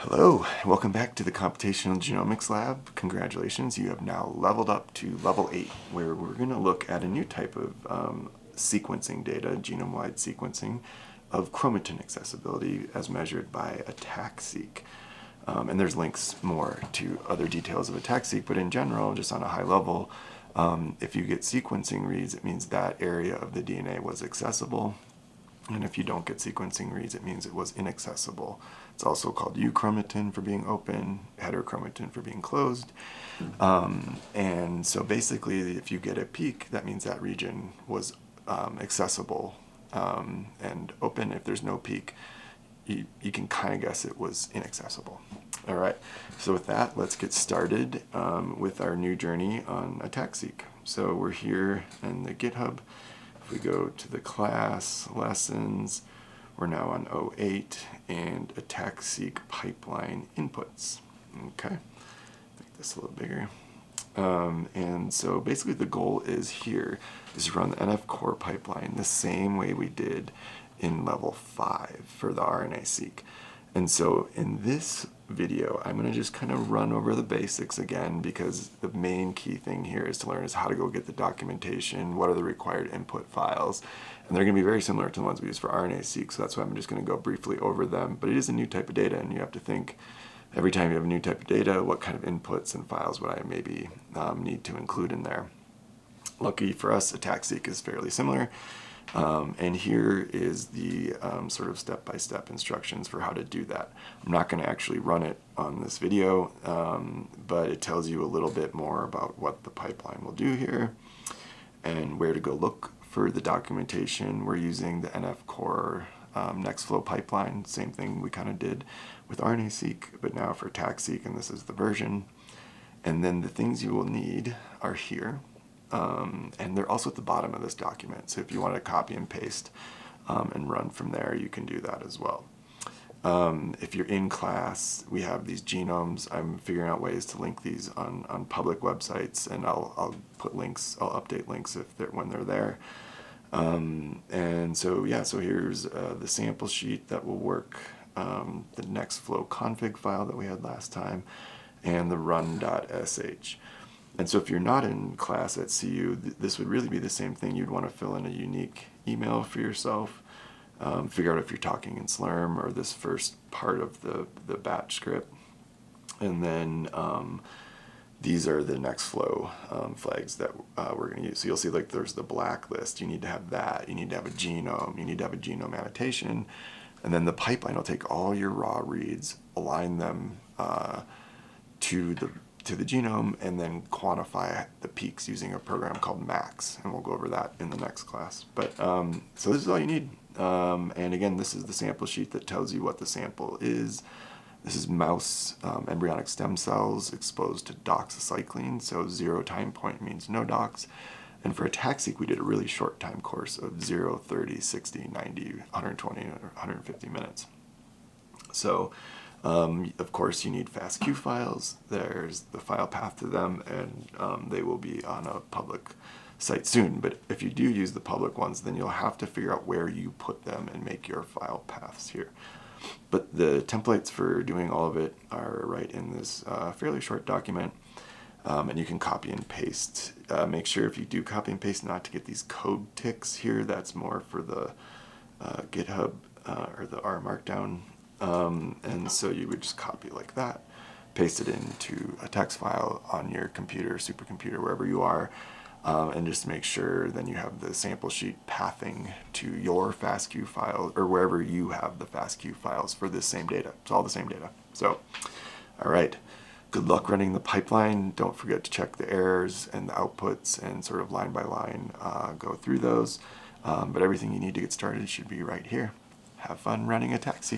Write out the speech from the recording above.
Hello, and welcome back to the Computational Genomics Lab. Congratulations, you have now leveled up to level 8, where we're going to look at a new type of sequencing data, genome-wide sequencing of chromatin accessibility as measured by ATACseq. And there's links more to other details of ATACseq, but in general, just on a high level, if you get sequencing reads, it means that area of the DNA was accessible. And if you don't get sequencing reads, it means it was inaccessible. It's also called euchromatin for being open, heterochromatin for being closed. And so basically, if you get a peak, that means that region was accessible and open. If there's no peak, you can kind of guess it was inaccessible. All right, so with that, let's get started with our new journey on ATACseq. So we're here in the GitHub. If we go to the class lessons, we're now on 08 and ATACseq pipeline inputs. Okay, make this a little bigger. And so basically the goal is here is to run the NF core pipeline the same way we did in level 5 for the RNA-seq. And so in this video, I'm going to just kind of run over the basics again, because the main key thing here is to learn is how to go get the documentation, what are the required input files, and they're going to be very similar to the ones we use for RNA-seq, so that's why I'm just going to go briefly over them. But it is a new type of data, and you have to think every time you have a new type of data, what kind of inputs and files would I maybe need to include in there. Lucky for us, ATACseq is fairly similar. And here is the sort of step-by-step instructions for how to do that. I'm not going to actually run it on this video, but it tells you a little bit more about what the pipeline will do here and where to go look for the documentation. We're using the NF core NEXTFLOW pipeline, same thing we kind of did with RNA-seq, but now for ATACseq, and this is the version. And then the things you will need are here. And they're also at the bottom of this document. So if you want to copy and paste and run from there, you can do that as well. If you're in class, we have these genomes. I'm figuring out ways to link these on public websites, and I'll put links, I'll update links when they're there. And so yeah, so here's the sample sheet that will work, the NEXTFLOW config file that we had last time, and the run.sh. And so if you're not in class at CU, this would really be the same thing. You'd want to fill in a unique email for yourself, figure out if you're talking in Slurm or this first part of the batch script. And then these are the NEXTFLOW flags that we're going to use. So you'll see like there's the black list. You need to have that. You need to have a genome. You need to have a genome annotation. And then the pipeline will take all your raw reads, align them to the genome, and then quantify the peaks using a program called MAX, and we'll go over that in the next class. But so this is all you need. And again, this is the sample sheet that tells you what the sample is. This is mouse embryonic stem cells exposed to doxycycline, so 0 time point means no dox. And for ATACseq, we did a really short time course of 0, 30, 60, 90, 120, or 150 minutes. So of course, you need FASTQ files. There's the file path to them, and they will be on a public site soon. But if you do use the public ones, then you'll have to figure out where you put them and make your file paths here. But the templates for doing all of it are right in this fairly short document, and you can copy and paste. Make sure if you do copy and paste not to get these code ticks here. That's more for the GitHub or the R Markdown. And so you would just copy like that, paste it into a text file on your computer, supercomputer, wherever you are, and just make sure then you have the sample sheet pathing to your FASTQ file or wherever you have the FASTQ files for this same data. It's all the same data. So, all right, good luck running the pipeline. Don't forget to check the errors and the outputs and sort of line by line go through those. But everything you need to get started should be right here. Have fun running ATACseq.